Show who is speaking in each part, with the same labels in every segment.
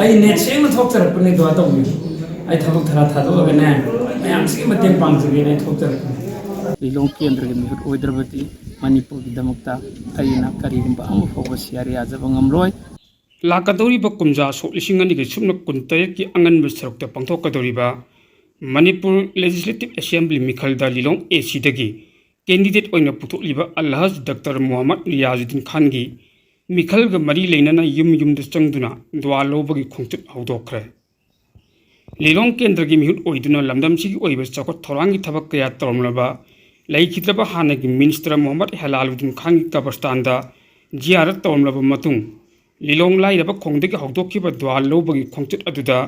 Speaker 1: ai net seng thok tar pune do ta wi ai thabak thara tha do ga ne mayam si mateng pang se ne thok tar lilong kendra gi mihut oidrabati manipur gi damakta aina karigumba am fogo siari ajaba ngamloi
Speaker 2: लाकदौरी कुमजा सो लिसिंग अनि सुमन कुंतरे की अंगन बसरक त पंथोकदौरीबा Manipur legislative assembly मिखलदा लिलोंग AC दगी candidate ओइना पुथोलिबा अल्लाहज डॉक्टर मोहम्मद रियाजुद्दीन खान की मिखल ग मरी लेना युम युम द चंगदुना द्वा लोबगी खोंचत हौदोखरे लिलोंग केंद्र की मिहुत ओइदुना लमदम सिगी ओइबा चौकट थोरांगी थबक कया तोरमलबा लैखिद्रबा हानगी मिनिस्टर मोहम्मद हेलालुद्दीन खान की कब्रस्तानदा जियारत तोरमलबा मतुंग लिलोंग लाइरब खोंदगी हौदोखिबा द्वा लोबगी खोंचत अदुदा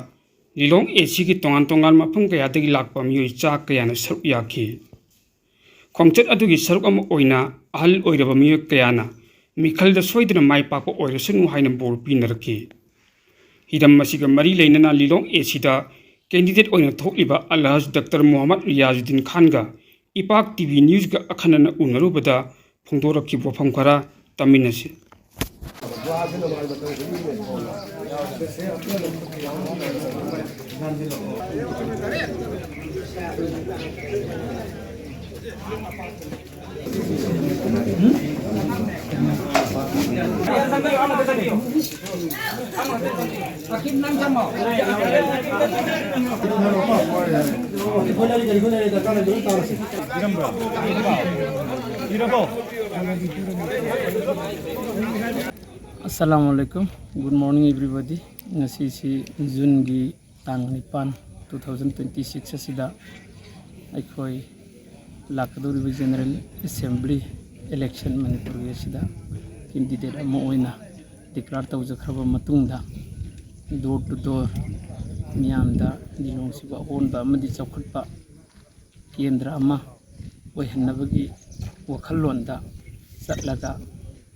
Speaker 2: लिलोंग एसी की तोंगान तोंगान मफम कयादगी लाकपा मियोइ चा कयाना सरुक याखि खोंचत अदुगी सरुक अम ओइना अहल ओइरब मियोइ कयाना मिखलदा सोइदना माइ पाको ओइरसनु हाइना बोर पिनरखि हिरम मसिगा मरी लेना लिलोंग एसीदा कैंडिडेट ओइना थोकलिबा अल्लाहज डॉक्टर मोहम्मद रियाजुद्दीन खानगा इपाक टीवी न्यूज़ गा अखनना उनरुबदा फोंदोरखि वफम खरा तमिनसि
Speaker 1: Assalamualaikum. Good morning everybody. Ngasi si June gi tang 9 2026 asida aikoi lakaduri General Assembly election Manipur gi asida candidate ama oina declare tawjakhaba matungda door to door miyamda dilong siba onba amadi chawkhatpa kendra ama oihanabagi wakhallonda satlaga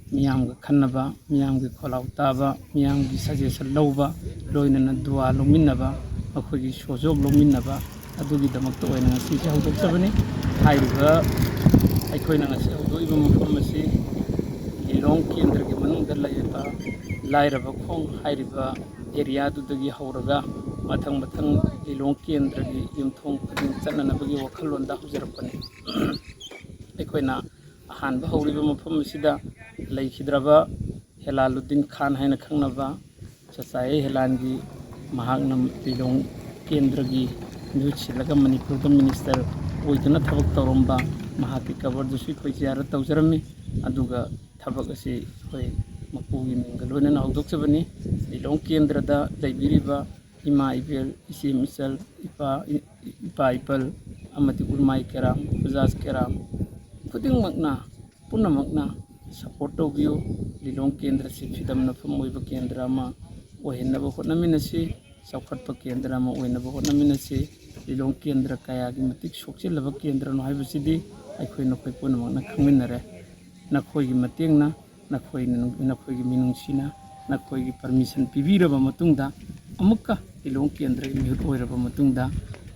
Speaker 1: मियाम का खन्नबा मियाम की खोलाव ताबा मियाम की suggestion लौबा लोइनना दुआ लोमिनबा अखोगी सोजोग लोमिनबा अदुगी दमक्ता ओइना ngasi se haudoksabani हाइरिबा अखोइना ngasi हौदोइबा मफम asi Lilong केंद्र के मनुंगदा Laiba लाइरबा खोंग हाइरिबा area दुदगी हौरगा मथंग मथंग Lilong केंद्र की युमथोंग खदिं चन्ननबगी वखलोंदा हुजरपने अखोइना अहानबा हौरिबा मफम asiदा लैखिद्रबा हेलालुद्दीन खान है खंगनबा चचाए हेलानगी महागनम लिलोंग केंद्र की न्यूज सिलगा मणिपुर मिनिस्टर ओइदना थबक तौरम्बा महाकी कवर दुसि खोइ जियारत तौजरमी अदुगा थबक असी खोइ मपुगी मिंगलोनना हौदोक्चबनी लिलोंग केंद्रदा लैबिरिबा इमा इबेल इसी मिसल इपा इपल अमति उर्माई केराम बजाज केराम खुदिंगमकना पुनमकना सपोर्ट तौबियो लिलोंग केंद्र से फिदम नफम ओइबा केंद्र अमा ओहिनबा होटनमिनसी चौखटप केंद्र अमा ओइनबा होटनमिनसी लिलोंग केंद्र कयागी मतिक सोक्चिलबा केंद्र नो हाइबसिदी अखोइ नखोइ पुनमकना खंगमिनरे नखोइगी मतेंगना नखोइगी मिनुंगसिना नखोइगी परमिशन पिबिरबा मतुंगदा अमुक्का लिलोंग केंद्र की मिहुत ओइरबा मतुंगदा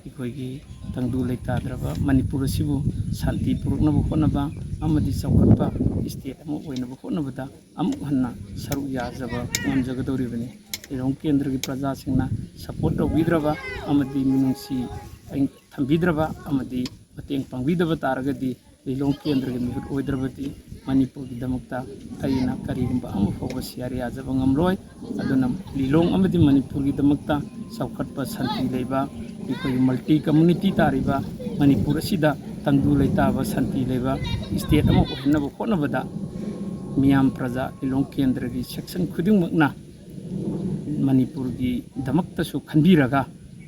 Speaker 1: अखोइगी तंगदु लेताद्रबा मणिपुर सिबु शांति पुरुकनबा होनबा अमदी चौखटपा स्टेट अमु ओइनबा होनबदा अमुक हन्ना सरुक याजबा ngamjagdoribani लिलोंग केंद्र की प्रजा सिंगना सपोर्ट तौबिद्रबा अमदी मिनुंगसी थंबिद्रबा अमदी मतेंग पांगबिदबा तारगदी लिलोंग केंद्र की मिहुत ओइद्रबती मणिपुर की दमकता अइना करिगुंबा अमु फोगो सियारि याजबा ngamloi अदुना लिलोंग अमदी मणिपुर की दमकता चौखटपा शांति लेबा इकोई मल्टी कम्युनिटी तारिबा मणिपुर असिदा तंगदु लेताबा शांति लेबा स्टेट अमु ओहिनबा होनबदा मियाम प्रजा लिलोंग केंद्र की सेक्शन खुदिंगमकना मणिपुर की दमक्तसु खनबिरगा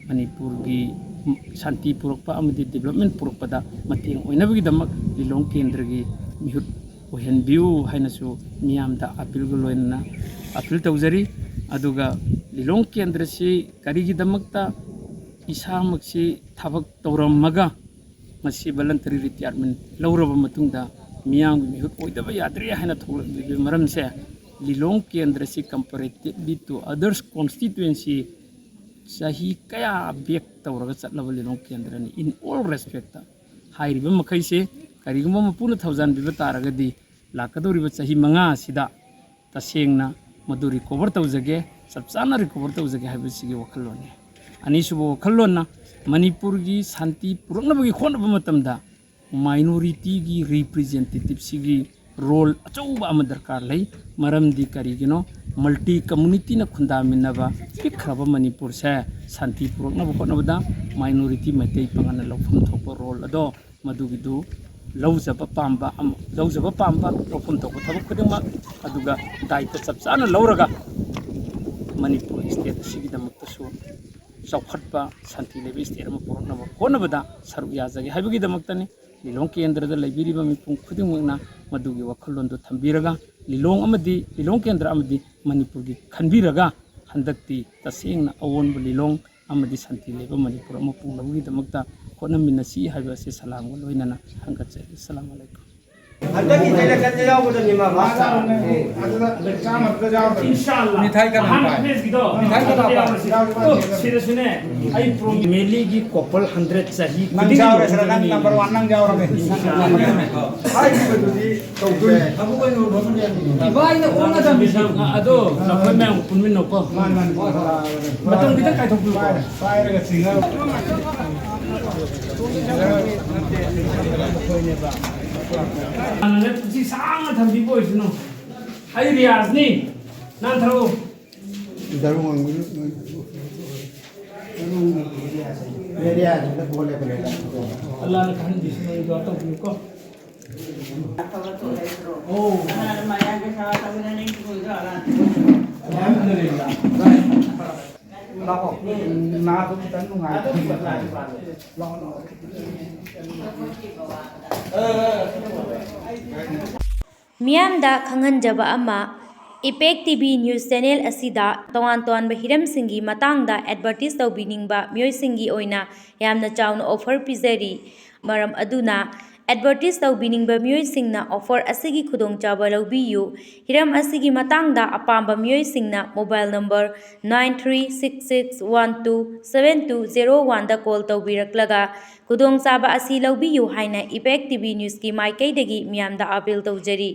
Speaker 1: मणिपुर की शांति पुरकपा अमदी डेवलपमेंट पुरकपदा मतेंग ओइनबगी दमक लिलोंग केंद्र की मिहुत ओहनबिउ हाइनसु मियामदा अपील गलोइना अपील तौजरी अदुगा लिलोंग केंद्र से करिगी दमक्ता इसामक्सी थबक तौरमगा मसी वॉलंटरी रिटायरमेंट लौरबा मतुंगदा मियाम मिहुत ओइदबा याद्रे हाइना थोलबि मरमसे लिलोंग केंद्र से कंपैरेटिवली टू अदर्स कॉन्स्टिट्यूएंसी सही कया बेक तौरगा चटलबा लिलोंग केंद्र नि इन ऑल रेस्पेक्ट हाइरिबा मखैसे करिगुम मपुन थौजान बिबा तारगदी लाकदोरिबा सही मंगा सिदा तसेंगना मदुरी कवर तौजगे ꯆꯞ ꯆꯥꯅ ꯔꯤꯀꯣꯚꯔ ꯇꯧꯖꯒꯦ ꯍꯥꯏꯕꯁꯤꯒꯤ ꯋꯥꯈꯜꯂꯣꯟꯅꯤ ꯑꯅꯤꯁꯨꯕ ꯋꯥꯈꯜꯂꯣꯟꯅ ꯃꯅꯤꯄꯨꯔꯒꯤ ꯁꯥꯟꯇꯤ ꯄꯨꯔꯛꯅꯕꯒꯤ ꯍꯣꯠꯅꯕ ꯃꯇꯝꯗ ꯃꯥꯏꯅꯣꯔꯤꯇꯤꯒꯤ ꯔꯤꯄ꯭ꯔꯖꯦꯟꯇꯦꯇꯤꯚꯁꯤꯒꯤ ꯔꯣꯜ ꯑꯆꯧꯕ ꯑꯃ ꯗꯔꯀꯥꯔ ꯂꯩ ꯃꯔꯝꯗꯤ ꯀꯔꯤꯒꯤꯅꯣ ꯃꯜꯇꯤ ꯀꯝꯃꯨꯅꯤꯇꯤꯅ ꯈꯨꯟꯗꯥꯃꯤꯟꯅꯕ ꯄꯤꯛꯈ꯭ꯔꯕ ꯃꯅꯤꯄꯨꯔꯁꯦ ꯁꯥꯟꯇꯤ ꯄꯨꯔꯛꯅꯕ ꯍꯣꯠꯅꯕꯗ ꯃꯥꯏꯅꯣꯔꯤꯇꯤ ꯃꯩꯇꯩ ꯄꯥꯉꯟꯅ ꯂꯧꯐꯝ ꯊꯣꯛꯄ ꯔꯣꯜ ꯑꯗꯣ ꯃꯗꯨꯒꯤꯗꯨ ꯂꯧꯖꯕ ꯄꯥꯝꯕ ꯂꯧꯐꯝ ꯊꯣꯛꯄ ꯊꯕꯛ ꯈꯨꯗꯤꯡꯃꯛ ꯑꯗꯨꯒ ꯗꯥꯏꯇ ꯆꯞ ꯆꯥꯅ ꯂꯧꯔꯒ ꯃꯅꯤꯄꯨꯔ ꯁ꯭ꯇꯦꯠ ꯑꯁꯤꯒꯤꯗꯃꯛꯇꯁꯨ ꯆꯥꯎꯈꯠꯄ ꯁꯥꯟꯇꯤ ꯂꯩꯕ ꯁ꯭ꯇꯦꯠ ꯑꯃ ꯄꯨꯔꯛꯅꯕ ꯍꯣꯠꯅꯕꯗ ꯁꯔꯨꯛ ꯌꯥꯖꯒꯦ ꯍꯥꯏꯕꯒꯤꯗꯃꯛꯇꯅꯤ ꯂꯤꯂꯣꯡ ꯀꯦꯟꯗ꯭ꯔꯗ ꯂꯩꯕꯤꯔꯤꯕ ꯃꯤꯄꯨꯝ ꯈꯨꯗꯤꯡꯃꯛꯅ ꯃꯗꯨꯒꯤ ꯋꯥꯈꯜꯂꯣꯟꯗꯨ ꯊꯝꯕꯤꯔꯒ ꯂꯤꯂꯣꯡ ꯀꯦꯟꯗ꯭ꯔ ꯑꯃꯗꯤ ꯃꯅꯤꯄꯨꯔꯒꯤ ꯈꯟꯕꯤꯔꯒ ꯍꯟꯗꯛꯇꯤ ꯇꯁꯦꯡꯅ ꯑꯑꯣꯟꯕ ꯂꯤꯂꯣꯡ ꯑꯃꯗꯤ ꯁꯥꯟꯇꯤ ꯂꯩꯕ ꯃꯅꯤꯄꯨꯔ ꯑꯃ ꯄꯨꯅꯕꯒꯤꯗꯃꯛꯇ ꯍꯣꯠꯅꯃꯤꯟꯅꯁꯤ ꯍꯥꯏꯕ ꯑꯁꯤ ꯁꯂꯥꯝꯒ ꯂꯣꯏꯅꯅ ꯍꯪꯒꯠꯆꯔꯤ ꯑꯁꯂꯥꯃꯨ ꯑꯂꯩꯀꯨꯝ
Speaker 3: हंदकी इलेक्शन यावदनि मा भाषा
Speaker 4: मिठाई का नाम पाए मिठाई का नाम पाए
Speaker 1: मेली की कोपल 100 चाही
Speaker 4: नंग जाओ रे सर नंबर 1 नंग जाओ रे
Speaker 3: हाई बदुदी तौदुई
Speaker 4: अब कोई रोड
Speaker 1: भाई ने ओना दा मिसाल अदो नखोय मैम पुनमिन नोको मतम किता काय थोक
Speaker 4: पाए रे सिंगा
Speaker 1: ꯅꯪꯅ ꯄꯨꯟꯁꯤ ꯁꯥꯡꯅ ꯊꯝꯕꯤꯕ ꯑꯣꯏꯁꯅꯨ ꯑꯩ ꯔꯤꯌꯥꯖꯅꯤ ꯅꯪ ꯊꯔꯛꯎ ꯑꯜꯂꯥꯍꯅ ꯈꯪꯍꯟꯕꯤꯁꯅꯨ ꯑꯩ ꯗꯨઆ ꯇꯧꯕꯤꯌꯨꯀꯣ ꯑꯜꯍꯝꯗꯨꯂꯤꯜꯂꯥ
Speaker 4: लाओ ना तो कितना नुंगाई
Speaker 5: मियामदा खंगनजबा अमा इपेक टीवी न्यूज़ चैनल असिदा तोवान तोवानबा हिरमसिंगी मतांगदा एडवर्टाइज तौबिनिंगबा मियोयसिंगी ओइना यामना चाउना ऑफर पिजरी मरम अदुना एडवर्टाइज तौबिनिंगबा मियोयसिंगना ऑफर असिगी खुदोंचाबा लौबियु हिरम असिगी मतांगदा अपाम्बा मियोयसिंगना मोबाइल नंबर 9366127201 दा कॉल तौबिरक्लगा खुदोंचाबा असि लौबियु हाइना इपेक टीवी न्यूज़ की माइकैदगी मियामदा अपील तौजरी।